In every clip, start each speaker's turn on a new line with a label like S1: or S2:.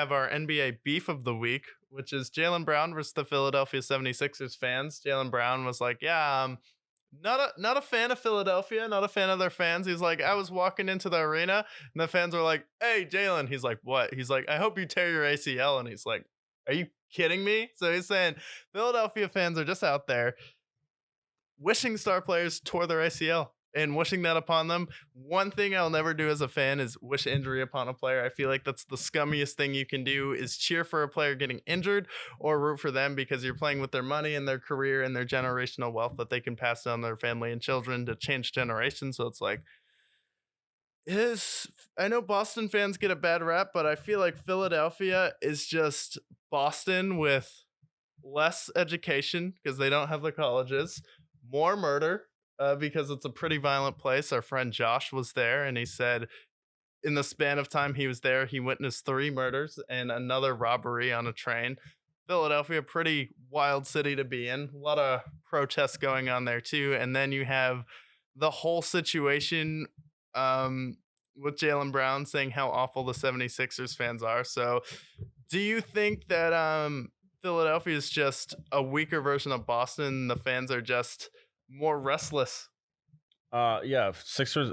S1: have our NBA beef of the week, which is Jalen Brown versus the Philadelphia 76ers fans. Jalen Brown was like, "Yeah, not a fan of Philadelphia, not a fan of their fans." He's like, "I was walking into the arena and the fans were like, 'Hey, Jalen.'" He's like, "What?" He's like, "I hope you tear your ACL." And he's like, "Are you kidding me?" So he's saying Philadelphia fans are just out there wishing star players tore their ACL and wishing that upon them. One thing I'll never do as a fan is wish injury upon a player. I feel like that's the scummiest thing you can do is cheer for a player getting injured or root for them because you're playing with their money and their career and their generational wealth that they can pass down to their family and children to change generations. So it's like is I know Boston fans get a bad rap, but I feel like Philadelphia is just Boston with less education because they don't have the colleges, more murder because it's a pretty violent place. Our friend Josh was there, and he said in the span of time he was there, he witnessed 3 murders and another robbery on a train. Philadelphia, pretty wild city to be in. A lot of protests going on there too. And then you have the whole situation with Jalen Brown saying how awful the 76ers fans are. So do you think that Philadelphia is just a weaker version of Boston? The fans are just more restless.
S2: Yeah, Sixers,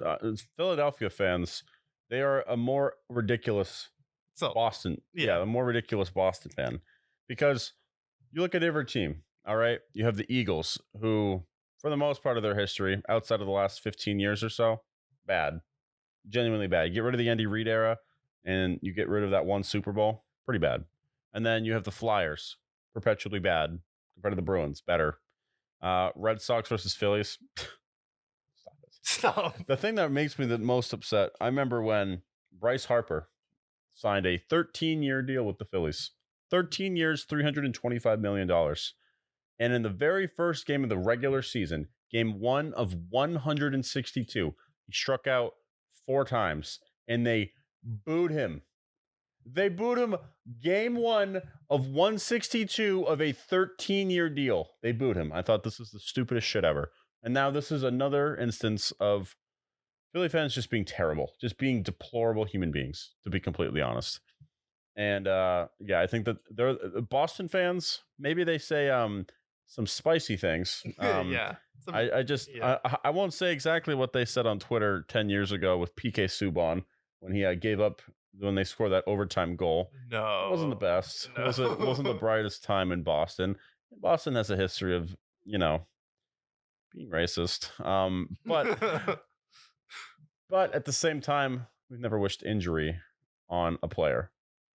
S2: Philadelphia fans, they are a more ridiculous
S1: So
S2: Boston.
S1: yeah.
S2: A more ridiculous Boston fan because you look at every team. All right, you have the Eagles, who, for the most part of their history, outside of the last 15 years or so, bad, genuinely bad. You get rid of the Andy Reid era, and you get rid of that one Super Bowl, pretty bad. And then you have the Flyers, perpetually bad compared to the Bruins, better. Red Sox versus Phillies. Stop it.
S1: Stop.
S2: The thing that makes me the most upset, I remember when Bryce Harper signed a 13-year deal with the Phillies. 13 years, $325 million. And in the very first game of the regular season, game 1 of 162, he struck out 4 times, and they booed him. They booed him game 1 of 162 of a 13-year deal. They booed him. I thought this was the stupidest shit ever. And now this is another instance of Philly fans just being terrible, just being deplorable human beings, to be completely honest. And I think that they're Boston fans. Maybe they say some spicy things.
S1: Yeah.
S2: I won't say exactly what they said on Twitter 10 years ago with PK Subban when he gave up when they scored that overtime goal.
S1: No.
S2: It wasn't the best.
S1: No.
S2: It wasn't the brightest time in Boston. Boston has a history of, being racist. But at the same time, we've never wished injury on a player.